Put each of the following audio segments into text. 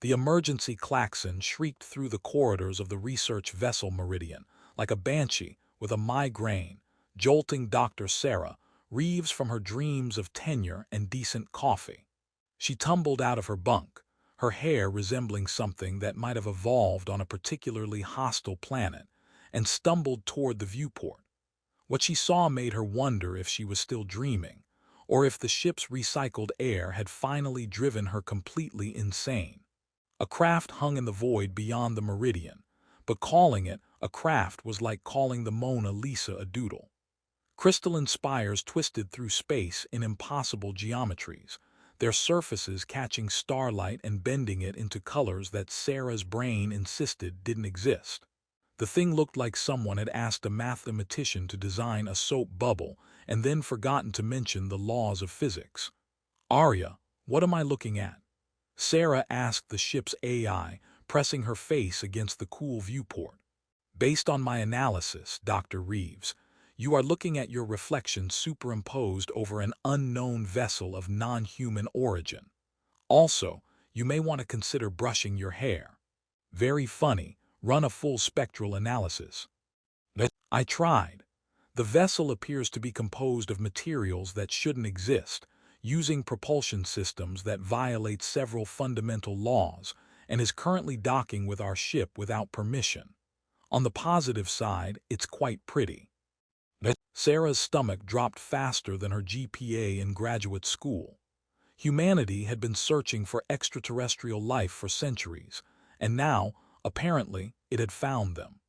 The emergency klaxon shrieked through the corridors of the research vessel Meridian, like a banshee with a migraine, jolting Dr. Sarah Reeves from her dreams of tenure and decent coffee. She tumbled out of her bunk, her hair resembling something that might have evolved on a particularly hostile planet, and stumbled toward the viewport. What she saw made her wonder if she was still dreaming, or if the ship's recycled air had finally driven her completely insane. A craft hung in the void beyond the meridian, but calling it a craft was like calling the Mona Lisa a doodle. Crystalline spires twisted through space in impossible geometries, their surfaces catching starlight and bending it into colors that Sarah's brain insisted didn't exist. The thing looked like someone had asked a mathematician to design a soap bubble and then forgotten to mention the laws of physics. "Arya, what am I looking at?" Sarah asked the ship's AI, pressing her face against the cool viewport. "Based on my analysis, Dr. Reeves, you are looking at your reflection superimposed over an unknown vessel of non-human origin. Also, you may want to consider brushing your hair." "Very funny. Run a full spectral analysis." I tried. "The vessel appears to be composed of materials that shouldn't exist, using propulsion systems that violate several fundamental laws, and is currently docking with our ship without permission. On the positive side, it's quite pretty." Sarah's stomach dropped faster than her GPA in graduate school. Humanity had been searching for extraterrestrial life for centuries, and now, apparently, it had found them.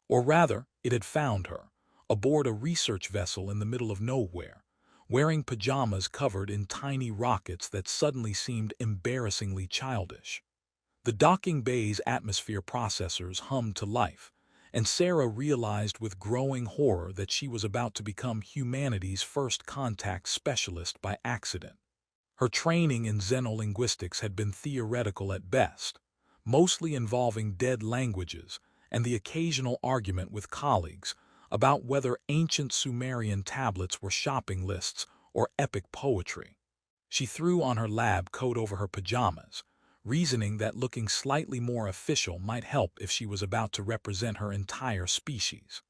Or rather, it had found her, aboard a research vessel in the middle of nowhere, wearing pajamas covered in tiny rockets that suddenly seemed embarrassingly childish. The docking bay's atmosphere processors hummed to life, and Sarah realized with growing horror that she was about to become humanity's first contact specialist by accident. Her training in xenolinguistics had been theoretical at best, mostly involving dead languages and the occasional argument with colleagues about whether ancient Sumerian tablets were shopping lists or epic poetry. She threw on her lab coat over her pajamas, reasoning that looking slightly more official might help if she was about to represent her entire species.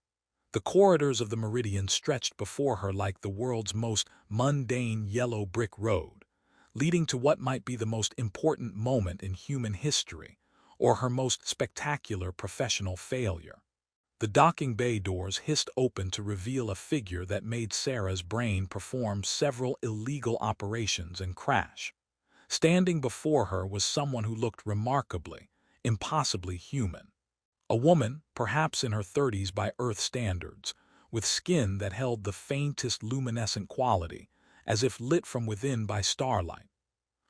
The corridors of the meridian stretched before her like the world's most mundane yellow brick road, leading to what might be the most important moment in human history, or her most spectacular professional failure. The docking bay doors hissed open to reveal a figure that made Sarah's brain perform several illegal operations and crash. Standing before her was someone who looked remarkably, impossibly human. A woman, perhaps in her 30s by Earth standards, with skin that held the faintest luminescent quality, as if lit from within by starlight.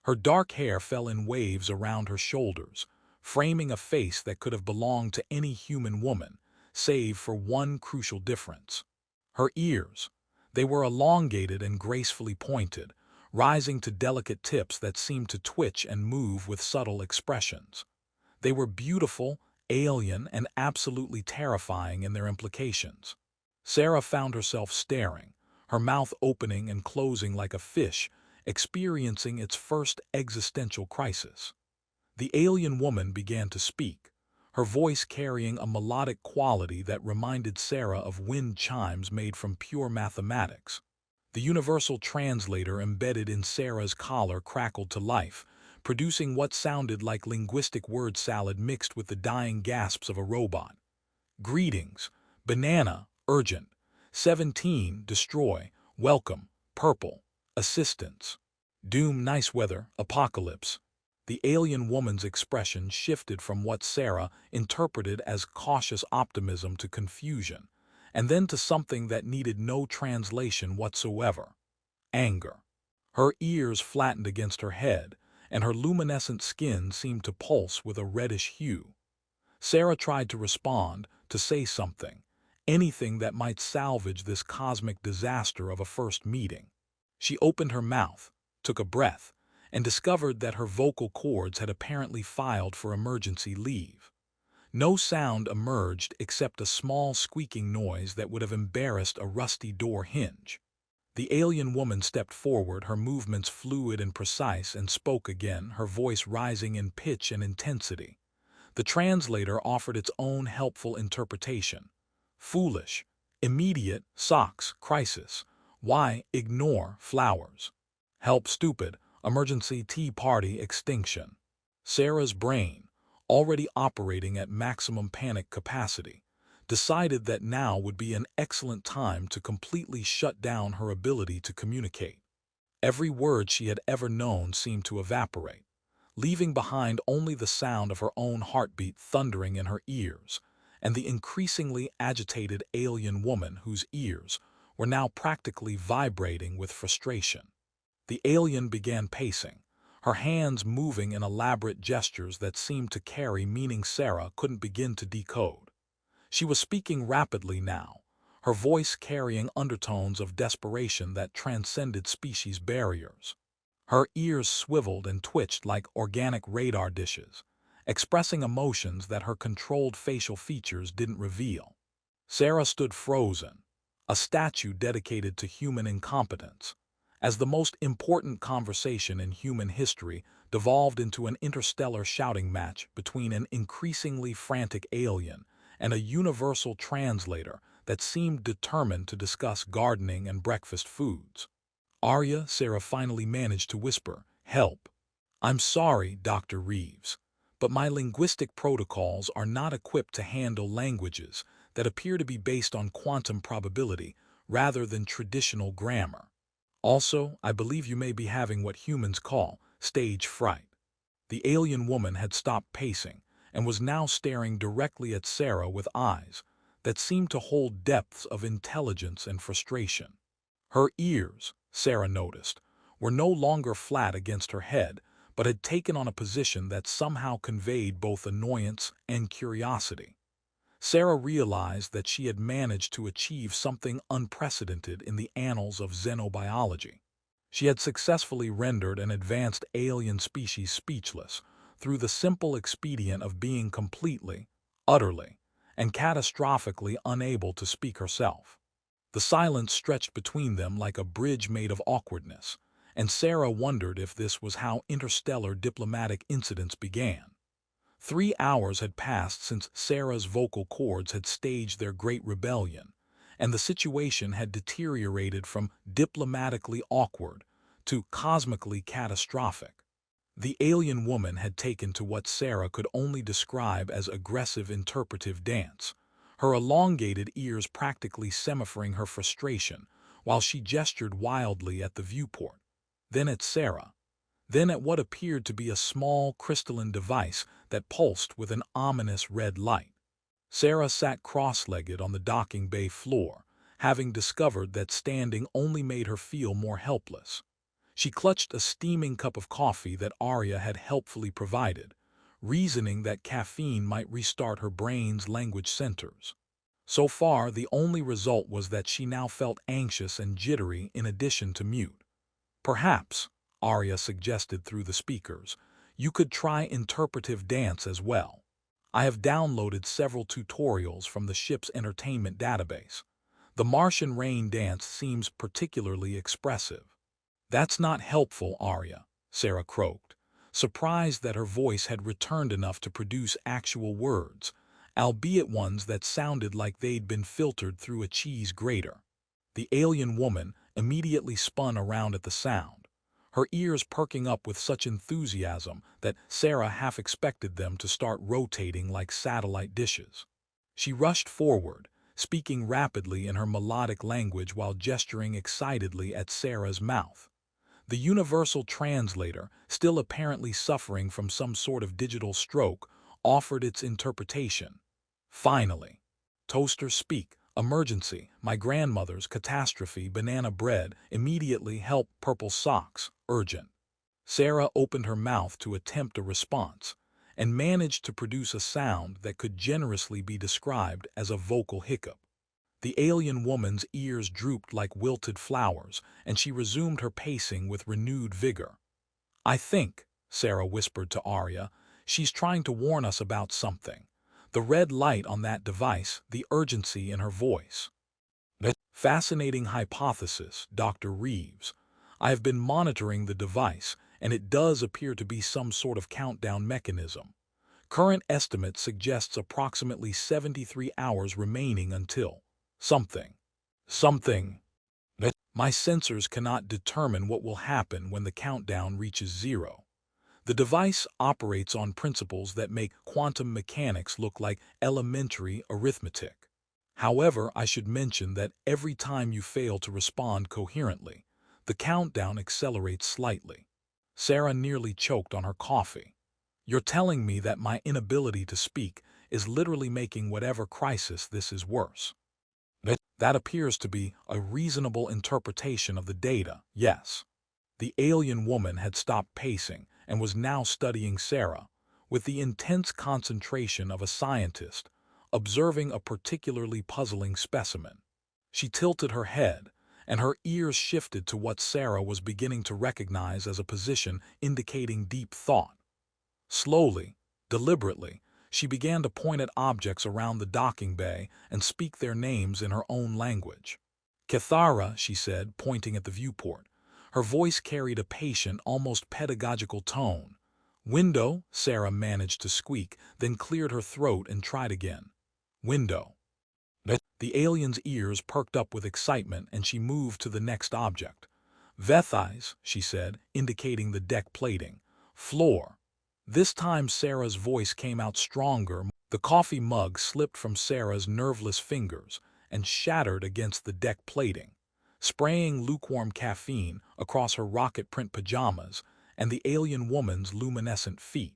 Her dark hair fell in waves around her shoulders, framing a face that could have belonged to any human woman, save for one crucial difference. Her ears. They were elongated and gracefully pointed, rising to delicate tips that seemed to twitch and move with subtle expressions. They were beautiful, alien, and absolutely terrifying in their implications. Sarah found herself staring, her mouth opening and closing like a fish, experiencing its first existential crisis. The alien woman began to speak, her voice carrying a melodic quality that reminded Sarah of wind chimes made from pure mathematics. The universal translator embedded in Sarah's collar crackled to life, producing what sounded like linguistic word salad mixed with the dying gasps of a robot. "Greetings. Banana, urgent. 17, destroy. Welcome, purple. Assistance. Doom, nice weather, apocalypse." The alien woman's expression shifted from what Sarah interpreted as cautious optimism to confusion, and then to something that needed no translation whatsoever: anger. Her ears flattened against her head, and her luminescent skin seemed to pulse with a reddish hue. Sarah tried to respond, to say something, anything that might salvage this cosmic disaster of a first meeting. She opened her mouth, took a breath, and discovered that her vocal cords had apparently filed for emergency leave. No sound emerged except a small squeaking noise that would have embarrassed a rusty door hinge. The alien woman stepped forward, her movements fluid and precise, and spoke again, her voice rising in pitch and intensity. The translator offered its own helpful interpretation. Foolish. Immediate. Socks. Crisis. Why? Ignore. Flowers. Help. Stupid. Emergency. Tea party. Extinction. Sarah's brain, already operating at maximum panic capacity, decided that now would be an excellent time to completely shut down her ability to communicate. Every word she had ever known seemed to evaporate, leaving behind only the sound of her own heartbeat thundering in her ears, and the increasingly agitated alien woman whose ears were now practically vibrating with frustration. The alien began pacing, her hands moving in elaborate gestures that seemed to carry meaning Sarah couldn't begin to decode. She was speaking rapidly now, her voice carrying undertones of desperation that transcended species barriers. Her ears swiveled and twitched like organic radar dishes, expressing emotions that her controlled facial features didn't reveal. Sarah stood frozen, a statue dedicated to human incompetence, as the most important conversation in human history devolved into an interstellar shouting match between an increasingly frantic alien and a universal translator that seemed determined to discuss gardening and breakfast foods. "Arya," Sarah finally managed to whisper, "help. I'm sorry, Dr. Reeves, but my linguistic protocols are not equipped to handle languages that appear to be based on quantum probability rather than traditional grammar. Also, I believe you may be having what humans call stage fright." The alien woman had stopped pacing and was now staring directly at Sarah with eyes that seemed to hold depths of intelligence and frustration. Her ears, Sarah noticed, were no longer flat against her head, but had taken on a position that somehow conveyed both annoyance and curiosity. Sarah realized that she had managed to achieve something unprecedented in the annals of xenobiology. She had successfully rendered an advanced alien species speechless through the simple expedient of being completely, utterly, and catastrophically unable to speak herself. The silence stretched between them like a bridge made of awkwardness, and Sarah wondered if this was how interstellar diplomatic incidents began. 3 hours had passed since Sarah's vocal cords had staged their great rebellion, and the situation had deteriorated from diplomatically awkward to cosmically catastrophic. The alien woman had taken to what Sarah could only describe as aggressive interpretive dance, her elongated ears practically semaphoring her frustration while she gestured wildly at the viewport, then at Sarah, then at what appeared to be a small crystalline device that pulsed with an ominous red light. Sarah sat cross-legged on the docking bay floor, having discovered that standing only made her feel more helpless. She clutched a steaming cup of coffee that Arya had helpfully provided, reasoning that caffeine might restart her brain's language centers. So far, the only result was that she now felt anxious and jittery in addition to mute. "Perhaps," Arya suggested through the speakers, "you could try interpretive dance as well. I have downloaded several tutorials from the ship's entertainment database. The Martian rain dance seems particularly expressive." "That's not helpful, Arya," Sarah croaked, surprised that her voice had returned enough to produce actual words, albeit ones that sounded like they'd been filtered through a cheese grater. The alien woman immediately spun around at the sound, her ears perking up with such enthusiasm that Sarah half expected them to start rotating like satellite dishes. She rushed forward, speaking rapidly in her melodic language while gesturing excitedly at Sarah's mouth. The universal translator, still apparently suffering from some sort of digital stroke, offered its interpretation. "Finally. Toaster speak. Emergency. My grandmother's catastrophe. Banana bread. Immediately help. Purple socks. Urgent." Sarah opened her mouth to attempt a response, and managed to produce a sound that could generously be described as a vocal hiccup. The alien woman's ears drooped like wilted flowers, and she resumed her pacing with renewed vigor. "I think," Sarah whispered to Arya, "she's trying to warn us about something. The red light on that device, the urgency in her voice." Fascinating hypothesis, Dr. Reeves. I have been monitoring the device, and it does appear to be some sort of countdown mechanism. Current estimate suggests approximately 73 hours remaining until something. My sensors cannot determine what will happen when the countdown reaches zero. The device operates on principles that make quantum mechanics look like elementary arithmetic. However, I should mention that every time you fail to respond coherently, the countdown accelerates slightly. Sarah nearly choked on her coffee. You're telling me that my inability to speak is literally making whatever crisis this is worse. That appears to be a reasonable interpretation of the data, yes. The alien woman had stopped pacing and was now studying Sarah, with the intense concentration of a scientist, observing a particularly puzzling specimen. She tilted her head, and her ears shifted to what Sarah was beginning to recognize as a position indicating deep thought. Slowly, deliberately, she began to point at objects around the docking bay and speak their names in her own language. Cathara, she said, pointing at the viewport. Her voice carried a patient, almost pedagogical tone. Window, Sarah managed to squeak, then cleared her throat and tried again. Window. The alien's ears perked up with excitement and she moved to the next object. Vethais, she said, indicating the deck plating. Floor. This time Sarah's voice came out stronger. The coffee mug slipped from Sarah's nerveless fingers and shattered against the deck plating, spraying lukewarm caffeine across her rocket print pajamas and the alien woman's luminescent feet.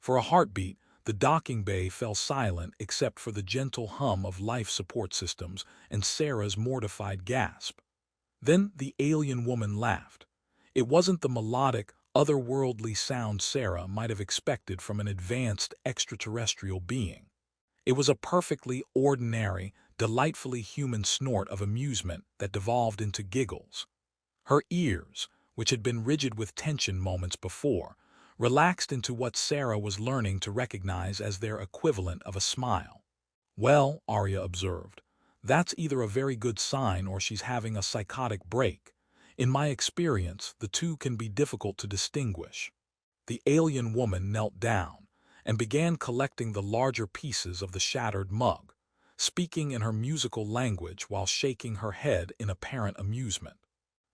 For a heartbeat, the docking bay fell silent except for the gentle hum of life support systems and Sarah's mortified gasp. Then the alien woman laughed. It wasn't the melodic, otherworldly sound Sarah might have expected from an advanced extraterrestrial being. It was a perfectly ordinary, delightfully human snort of amusement that devolved into giggles. Her ears, which had been rigid with tension moments before, relaxed into what Sarah was learning to recognize as their equivalent of a smile. Well, Arya observed, that's either a very good sign or she's having a psychotic break. In my experience, the two can be difficult to distinguish. The alien woman knelt down and began collecting the larger pieces of the shattered mug, speaking in her musical language while shaking her head in apparent amusement.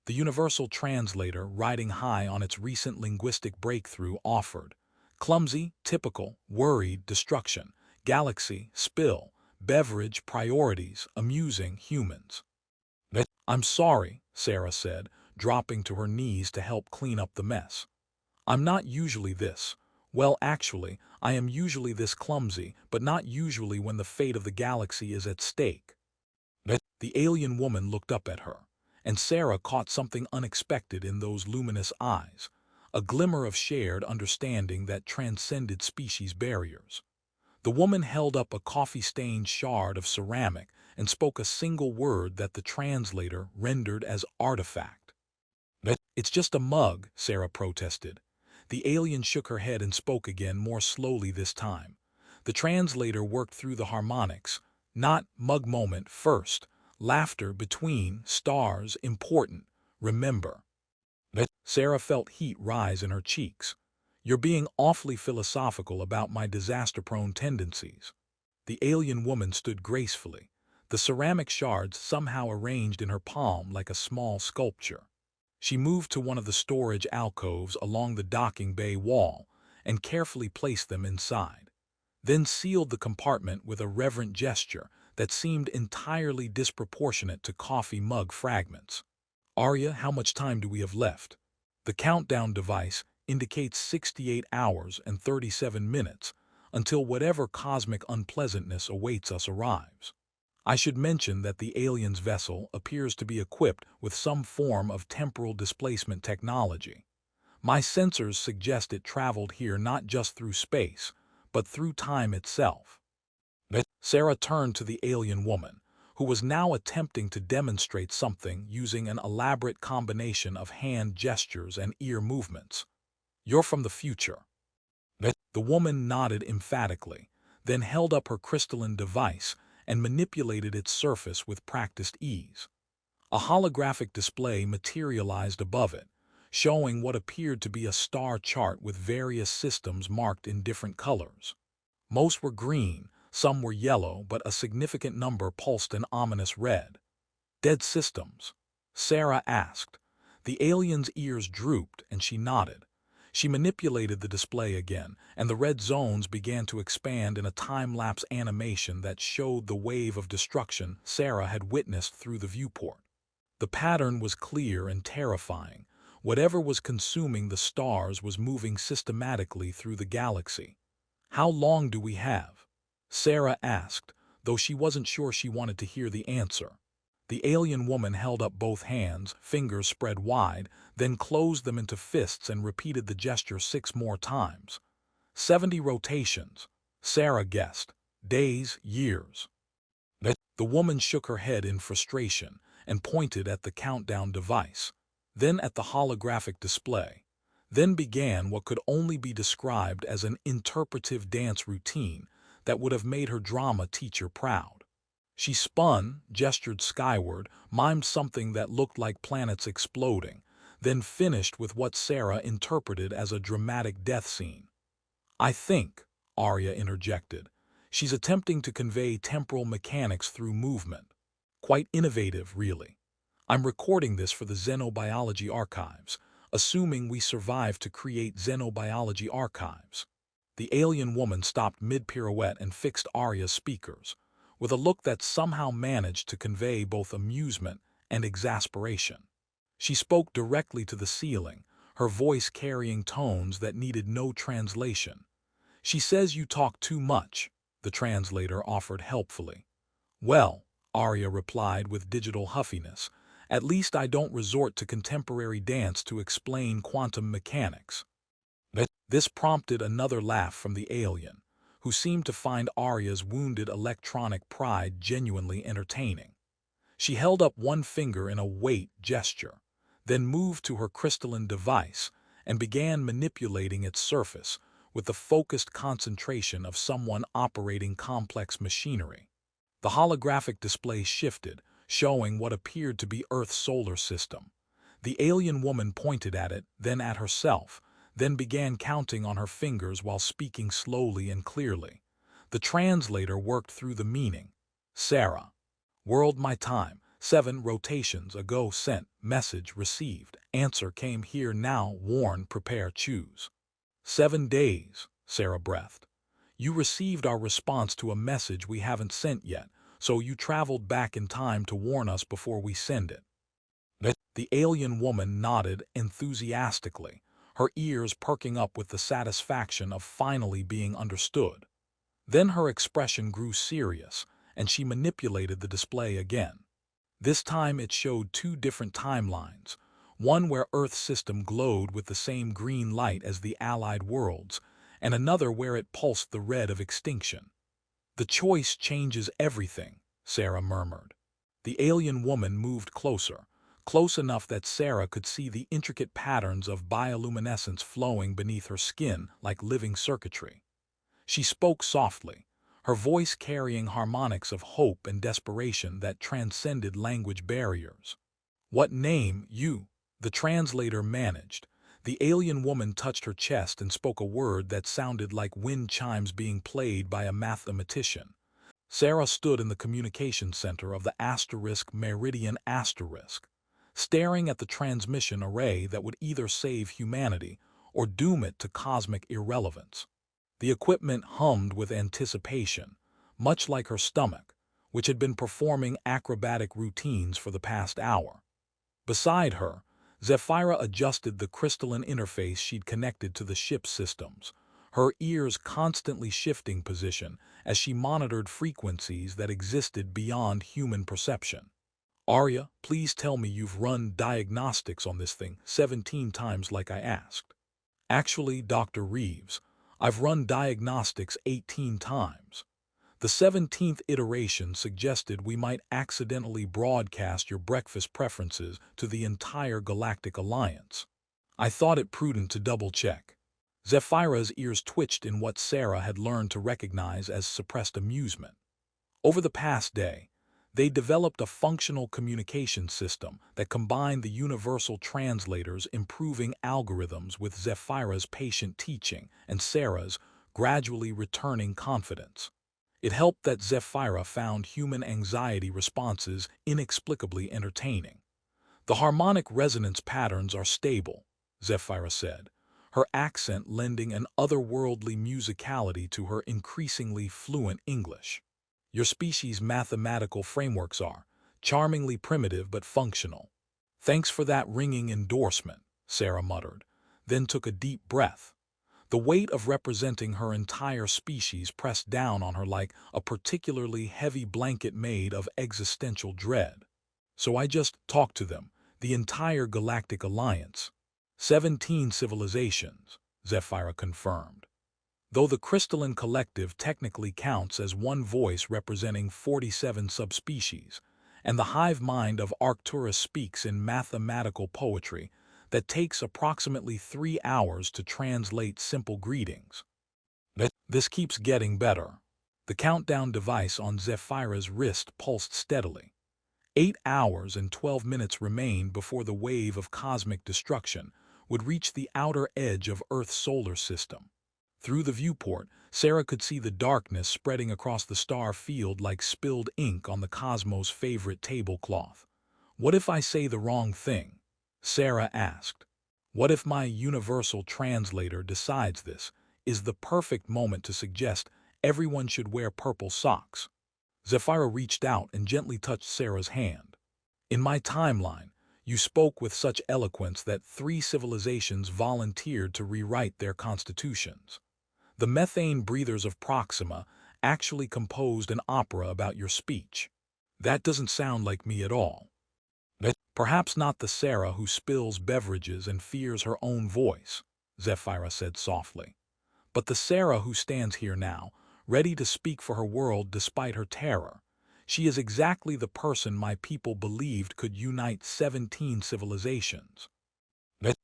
The universal translator, riding high on its recent linguistic breakthrough, offered clumsy, typical, worried, destruction, galaxy, spill, beverage, priorities, amusing, humans. I'm sorry, Sarah said, dropping to her knees to help clean up the mess. I'm not usually this. Well, actually, I am usually this clumsy, but not usually when the fate of the galaxy is at stake. The alien woman looked up at her, and Sarah caught something unexpected in those luminous eyes, a glimmer of shared understanding that transcended species barriers. The woman held up a coffee-stained shard of ceramic and spoke a single word that the translator rendered as artifact. It's just a mug, Sarah protested. The alien shook her head and spoke again, more slowly this time. The translator worked through the harmonics. Not mug moment first. Laughter between, stars important, remember. Sarah felt heat rise in her cheeks. You're being awfully philosophical about my disaster-prone tendencies. The alien woman stood gracefully, the ceramic shards somehow arranged in her palm like a small sculpture. She moved to one of the storage alcoves along the docking bay wall and carefully placed them inside, then sealed the compartment with a reverent gesture that seemed entirely disproportionate to coffee mug fragments. Arya, how much time do we have left? The countdown device indicates 68 hours and 37 minutes until whatever cosmic unpleasantness awaits us arrives. I should mention that the alien's vessel appears to be equipped with some form of temporal displacement technology. My sensors suggest it traveled here not just through space, but through time itself. Sarah turned to the alien woman, who was now attempting to demonstrate something using an elaborate combination of hand gestures and ear movements. You're from the future. The woman nodded emphatically, then held up her crystalline device and manipulated its surface with practiced ease. A holographic display materialized above it, showing what appeared to be a star chart with various systems marked in different colors. Most were green, some were yellow, but a significant number pulsed an ominous red. "Dead systems?" Sarah asked. The alien's ears drooped, and she nodded. She manipulated the display again, and the red zones began to expand in a time-lapse animation that showed the wave of destruction Sarah had witnessed through the viewport. The pattern was clear and terrifying. Whatever was consuming the stars was moving systematically through the galaxy. "How long do we have?" Sarah asked, though she wasn't sure she wanted to hear the answer. The alien woman held up both hands, fingers spread wide, then closed them into fists and repeated the gesture 6 more times. 70 rotations, Sarah guessed. Days, years. The woman shook her head in frustration and pointed at the countdown device, then at the holographic display. Then began what could only be described as an interpretive dance routine that would have made her drama teacher proud. She spun, gestured skyward, mimed something that looked like planets exploding, then finished with what Sarah interpreted as a dramatic death scene. "I think," Arya interjected, "she's attempting to convey temporal mechanics through movement. Quite innovative, really. I'm recording this for the xenobiology archives, assuming we survive to create xenobiology archives." The alien woman stopped mid-pirouette and fixed Arya's speakers, with a look that somehow managed to convey both amusement and exasperation. She spoke directly to the ceiling, her voice carrying tones that needed no translation. "She says you talk too much," the translator offered helpfully. "Well," Arya replied with digital huffiness, "at least I don't resort to contemporary dance to explain quantum mechanics." This prompted another laugh from the alien, who seemed to find Arya's wounded electronic pride genuinely entertaining. She held up one finger in a wait gesture, then moved to her crystalline device and began manipulating its surface with the focused concentration of someone operating complex machinery. The holographic display shifted, showing what appeared to be Earth's solar system. The alien woman pointed at it, then at herself, then began counting on her fingers while speaking slowly and clearly. The translator worked through the meaning. "Sarah. World my time. 7 rotations ago sent. Message received. Answer came here now. Warn, prepare, choose." 7 days, Sarah breathed. "You received our response to a message we haven't sent yet, so you traveled back in time to warn us before we send it." The alien woman nodded enthusiastically, her ears perking up with the satisfaction of finally being understood. Then her expression grew serious, and she manipulated the display again. This time it showed 2 different timelines, one where Earth's system glowed with the same green light as the allied worlds, and another where it pulsed the red of extinction. "The choice changes everything," Sarah murmured. The alien woman moved closer, close enough that Sarah could see the intricate patterns of bioluminescence flowing beneath her skin like living circuitry. She spoke softly, her voice carrying harmonics of hope and desperation that transcended language barriers. "What name, you?" the translator managed. The alien woman touched her chest and spoke a word that sounded like wind chimes being played by a mathematician. Sarah stood in the communication center of the Meridian Asterisk, staring at the transmission array that would either save humanity or doom it to cosmic irrelevance. The equipment hummed with anticipation, much like her stomach, which had been performing acrobatic routines for the past hour. Beside her, Zephyra adjusted the crystalline interface she'd connected to the ship's systems, her ears constantly shifting position as she monitored frequencies that existed beyond human perception. "Arya, please tell me you've run diagnostics on this thing 17 times like I asked." "Actually, Dr. Reeves, I've run diagnostics 18 times. The 17th iteration suggested we might accidentally broadcast your breakfast preferences to the entire Galactic Alliance. I thought it prudent to double-check." Zephyra's ears twitched in what Sarah had learned to recognize as suppressed amusement. Over the past day, They developed a functional communication system that combined the universal translators' improving algorithms with Zephyra's patient teaching and Sarah's gradually returning confidence. It helped that Zephyra found human anxiety responses inexplicably entertaining. The harmonic resonance patterns are stable, Zephyra said, her accent lending an otherworldly musicality to her increasingly fluent English. Your species' mathematical frameworks are charmingly primitive but functional. Thanks for that ringing endorsement, Sarah muttered, then took a deep breath. The weight of representing her entire species pressed down on her like a particularly heavy blanket made of existential dread. So I just talked to them, the entire Galactic Alliance. 17 civilizations, Zephyra confirmed. Though the crystalline collective technically counts as one voice representing 47 subspecies, and the hive mind of Arcturus speaks in mathematical poetry that takes approximately 3 hours to translate simple greetings. This keeps getting better. The countdown device on Zephyra's wrist pulsed steadily. 8 hours and 12 minutes remained before the wave of cosmic destruction would reach the outer edge of Earth's solar system. Through the viewport, Sarah could see the darkness spreading across the star field like spilled ink on the cosmos' favorite tablecloth. What if I say the wrong thing? Sarah asked. What if my universal translator decides this is the perfect moment to suggest everyone should wear purple socks? Zephyra reached out and gently touched Sarah's hand. In my timeline, you spoke with such eloquence that 3 civilizations volunteered to rewrite their constitutions. The methane breathers of Proxima actually composed an opera about your speech. That doesn't sound like me at all. Perhaps not the Sarah who spills beverages and fears her own voice, Zephyra said softly. But the Sarah who stands here now, ready to speak for her world despite her terror. She is exactly the person my people believed could unite 17 civilizations.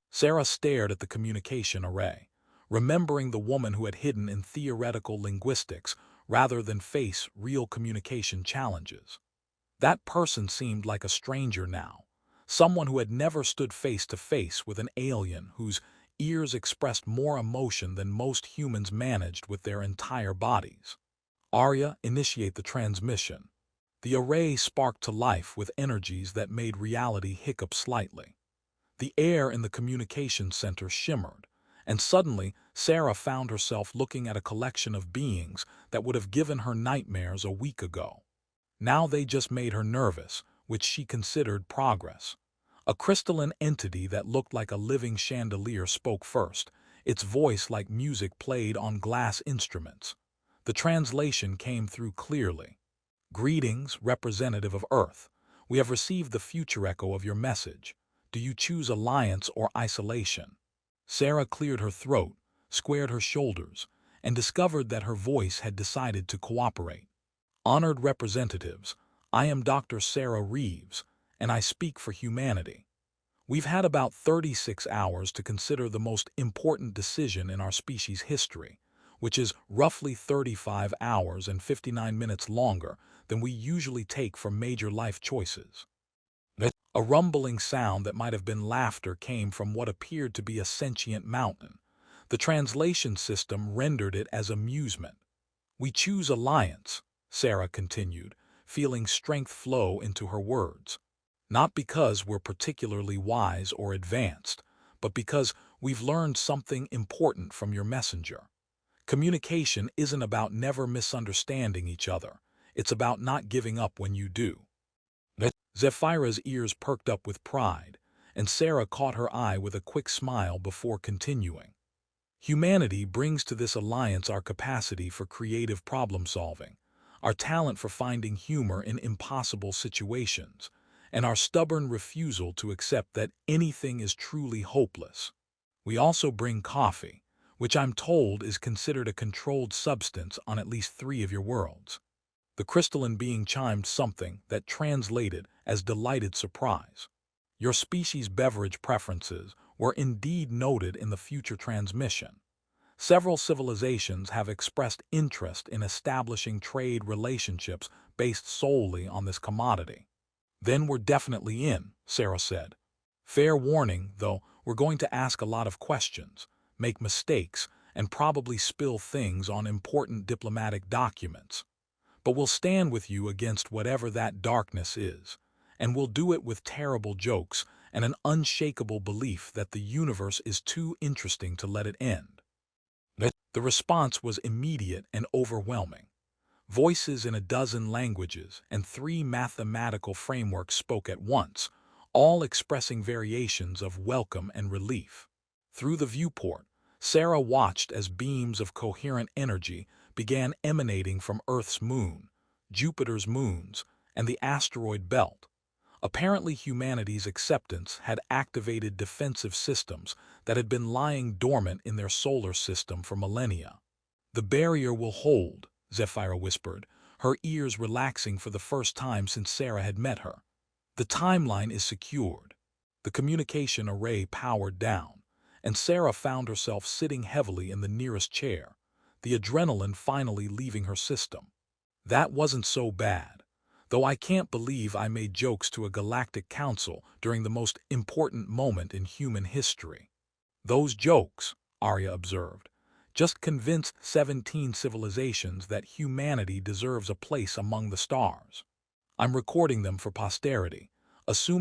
Sarah stared at the communication array, remembering the woman who had hidden in theoretical linguistics rather than face real communication challenges. That person seemed like a stranger now, someone who had never stood face to face with an alien whose ears expressed more emotion than most humans managed with their entire bodies. Arya, initiate the transmission. The array sparked to life with energies that made reality hiccup slightly. The air in the communication center shimmered, and suddenly Sarah found herself looking at a collection of beings that would have given her nightmares a week ago. Now they just made her nervous, which she considered progress. A crystalline entity that looked like a living chandelier spoke first, its voice like music played on glass instruments. The translation came through clearly. Greetings, representative of Earth. We have received the future echo of your message. Do you choose alliance or isolation? Sarah cleared her throat, squared her shoulders, and discovered that her voice had decided to cooperate. Honored representatives, I am Dr. Sarah Reeves, and I speak for humanity. We've had about 36 hours to consider the most important decision in our species' history, which is roughly 35 hours and 59 minutes longer than we usually take for major life choices. A rumbling sound that might have been laughter came from what appeared to be a sentient mountain. The translation system rendered it as amusement. We choose alliance, Sarah continued, feeling strength flow into her words. Not because we're particularly wise or advanced, but because we've learned something important from your messenger. Communication isn't about never misunderstanding each other. It's about not giving up when you do. Zephyra's ears perked up with pride, and Sarah caught her eye with a quick smile before continuing. Humanity brings to this alliance our capacity for creative problem-solving, our talent for finding humor in impossible situations, and our stubborn refusal to accept that anything is truly hopeless. We also bring coffee, which I'm told is considered a controlled substance on at least 3 of your worlds. The crystalline being chimed something that translated as delighted surprise. Your species' beverage preferences were indeed noted in the future transmission. Several civilizations have expressed interest in establishing trade relationships based solely on this commodity. Then we're definitely in, Sarah said. Fair warning, though, we're going to ask a lot of questions, make mistakes, and probably spill things on important diplomatic documents. But we'll stand with you against whatever that darkness is, and we'll do it with terrible jokes and an unshakable belief that the universe is too interesting to let it end. The response was immediate and overwhelming. Voices in a dozen languages and 3 mathematical frameworks spoke at once, all expressing variations of welcome and relief. Through the viewport, Sarah watched as beams of coherent energy began emanating from Earth's moon, Jupiter's moons, and the asteroid belt. Apparently, humanity's acceptance had activated defensive systems that had been lying dormant in their solar system for millennia. "The barrier will hold," Zephyra whispered, her ears relaxing for the first time since Sarah had met her. "The timeline is secured." The communication array powered down, and Sarah found herself sitting heavily in the nearest chair, the adrenaline finally leaving her system. "That wasn't so bad. Though I can't believe I made jokes to a galactic council during the most important moment in human history." "Those jokes," Arya observed, "just convinced 17 civilizations that humanity deserves a place among the stars. I'm recording them for posterity, assuming